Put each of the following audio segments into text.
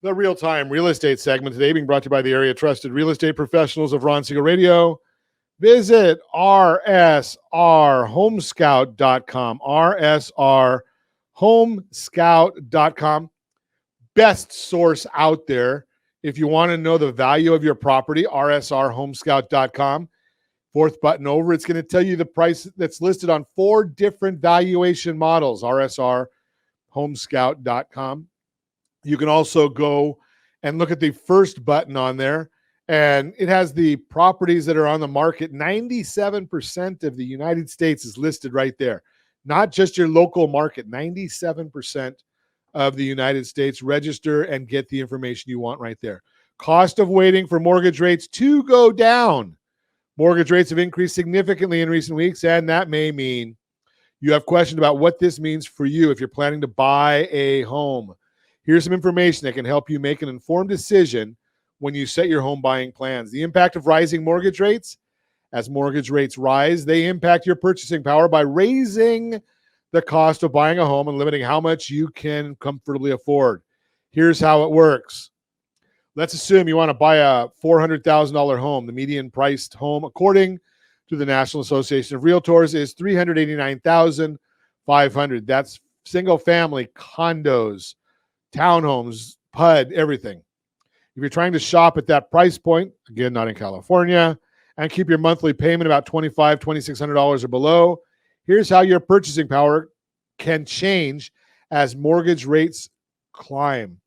The real-time real estate segment today being brought to you by the area trusted real estate professionals of Ron Siegel Radio. Visit rsrhomescout.com, rsrhomescout.com. Best source out there. If you want to know the value of your property, rsrhomescout.com. Fourth button over, it's going to tell you the price that's listed on 4 different valuation models, rsrhomescout.com. You can also go and look at the first button on there, and it has the properties that are on the market. 97% of the United States is listed right there. Not just your local market, 97% of the United States. Register and get the information you want right there. Cost of waiting for mortgage rates to go down. Mortgage rates have increased significantly in recent weeks, and that may mean you have questions about what this means for you if you're planning to buy a home. Here's some information that can help you make an informed decision when you set your home buying plans. The impact of rising mortgage rates. As mortgage rates rise, they impact your purchasing power by raising the cost of buying a home and limiting how much you can comfortably afford. Here's how it works. Let's assume you want to buy a $400,000 home. The median priced home, according to the National Association of Realtors, is $389,500. That's single family condos, townhomes, PUD, everything. If you're trying to shop at that price point, again, not in California, and keep your monthly payment about $2,500, $2,600 or below, here's how your purchasing power can change as mortgage rates climb.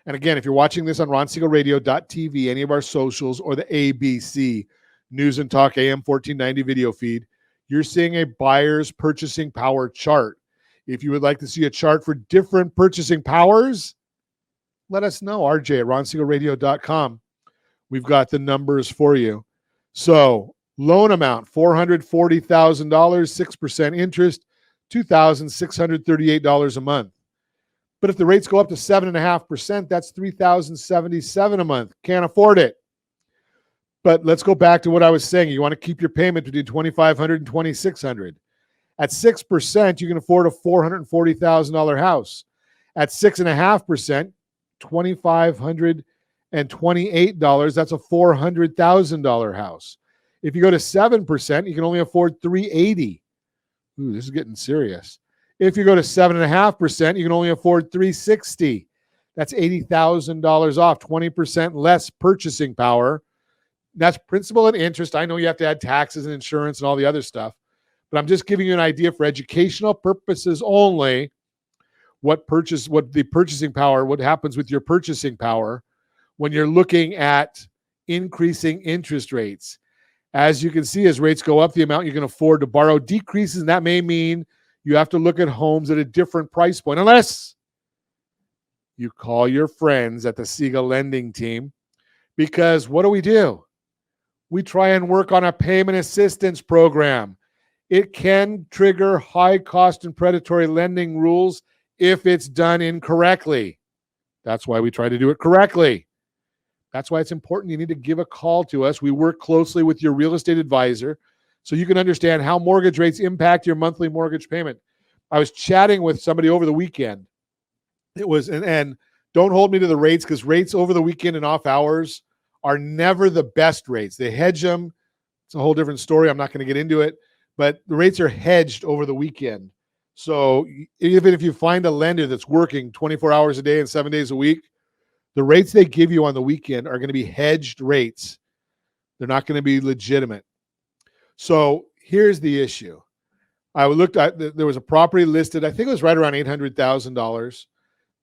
And again, if you're watching this on ronsiegelradio.tv, any of our socials, or the ABC News and Talk AM 1490 video feed, you're seeing a buyer's purchasing power chart. If you would like to see a chart for different purchasing powers, let us know, RJ at ronsiegelradio.com. We've got the numbers for you. So, loan amount, $440,000, 6% interest, $2,638 a month. But if the rates go up to 7.5%, that's $3,077 a month. Can't afford it. But let's go back to what I was saying. You want to keep your payment between $2,500 and $2,600. At 6%, you can afford a $440,000 house. At 6.5%, $2,528. That's a $400,000 house. If you go to 7%, you can only afford $380,000. Ooh, this is getting serious. If you go to 7.5%, you can only afford $360,000. That's $80,000 off, 20% less purchasing power. That's principal and interest. I know you have to add taxes and insurance and all the other stuff, but I'm just giving you an idea for educational purposes only. What the purchasing power, what happens with your purchasing power when you're looking at increasing interest rates. As you can see, as rates go up, the amount you can afford to borrow decreases, and that may mean you have to look at homes at a different price point, unless you call your friends at the Siegel lending team, because what do? We try and work on a payment assistance program. It can trigger high cost and predatory lending rules if it's done incorrectly. That's why we try to do it correctly. That's why it's important. You need to give a call to us. We work closely with your real estate advisor so you can understand how mortgage rates impact your monthly mortgage payment. I was chatting with somebody over the weekend. It was, and don't hold me to the rates, because rates over the weekend and off hours are never the best rates. They hedge them. It's a whole different story. I'm not going to get into it, but the rates are hedged over the weekend. So even if you find a lender that's working 24 hours a day and 7 days a week, the rates they give you on the weekend are going to be hedged rates. They're not going to be legitimate. So here's the issue. I looked at, there was a property listed, I think it was right around $800,000.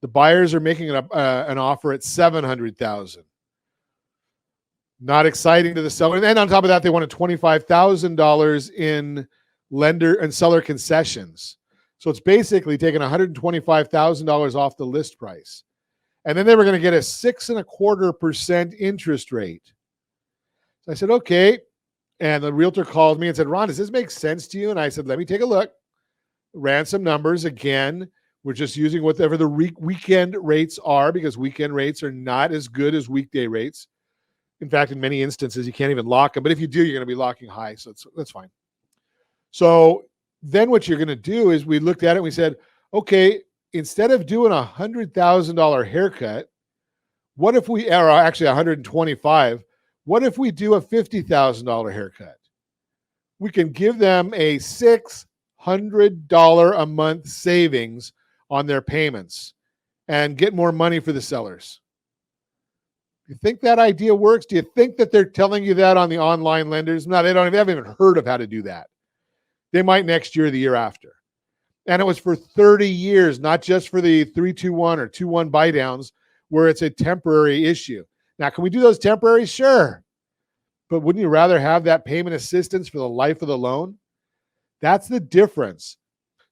The buyers are making an offer at $700,000. Not exciting to the seller. And then on top of that, they wanted $25,000 in lender and seller concessions. So it's basically taking $125,000 off the list price. And then they were going to get a 6.25% interest rate. So I said, okay. And the realtor called me and said, Ron, does this make sense to you? And I said, let me take a look. Ran some numbers. Again, we're just using whatever the weekend rates are, because weekend rates are not as good as weekday rates. In fact, in many instances, you can't even lock them. But if you do, you're going to be locking high. So that's fine. So then what you're going to do is, we looked at it and we said, okay, instead of doing a $100,000 haircut, What if we, or actually 125, what if we do a $50,000 haircut? We can give them a $600 a month savings on their payments and get more money for the sellers. Do you think that idea works? Do you think that they're telling you that on the online lenders? No, they haven't even heard of how to do that. They might next year or the year after. And it was for 30 years, not just for the 3-2-1 or 2-1 buy downs where it's a temporary issue. Now, can we do those temporary? Sure. But wouldn't you rather have that payment assistance for the life of the loan? That's the difference.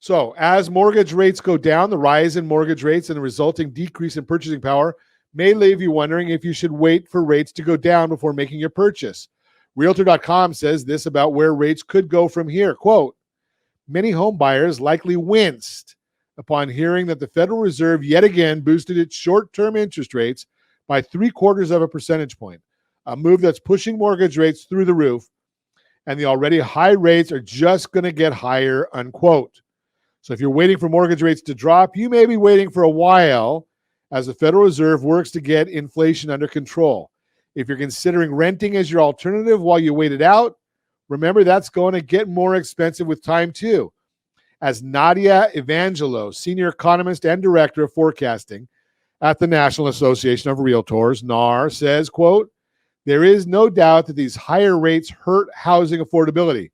So as mortgage rates go down, the rise in mortgage rates and the resulting decrease in purchasing power may leave you wondering if you should wait for rates to go down before making your purchase. Realtor.com says this about where rates could go from here. Quote, many home buyers likely winced upon hearing that the Federal Reserve yet again boosted its short-term interest rates by 0.75 percentage point, a move that's pushing mortgage rates through the roof, and the already high rates are just going to get higher, unquote. So if you're waiting for mortgage rates to drop, you may be waiting for a while as the Federal Reserve works to get inflation under control. If you're considering renting as your alternative while you wait it out, remember that's going to get more expensive with time too. As Nadia Evangelos, senior economist and director of forecasting at the National Association of Realtors, NAR, says, quote, there is no doubt that these higher rates hurt housing affordability.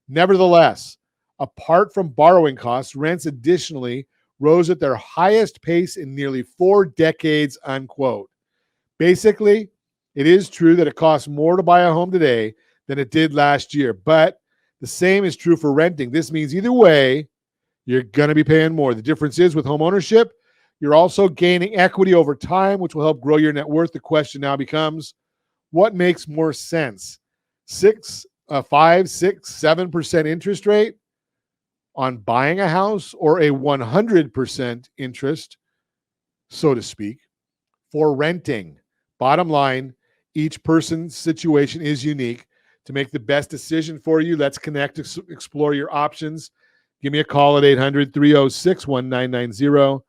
Nevertheless, apart from borrowing costs, rents additionally rose at their highest pace in nearly 4 decades, unquote. Basically, it is true that it costs more to buy a home today than it did last year, but the same is true for renting. This means either way, you're going to be paying more. The difference is with home ownership, you're also gaining equity over time, which will help grow your net worth. The question now becomes, what makes more sense? 5, 6, 7% interest rate on buying a house, or a 100% interest, so to speak, for renting? Bottom line, each person's situation is unique. To make the best decision for you, let's connect, explore your options. Give me a call at 800-306-1990,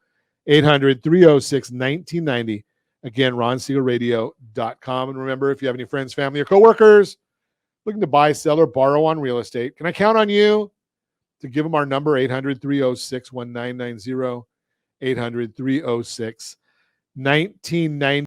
800-306-1990. Again, RonSiegelRadio.com. And remember, if you have any friends, family, or coworkers looking to buy, sell, or borrow on real estate, can I count on you to give them our number, 800-306-1990, 800-306-1990.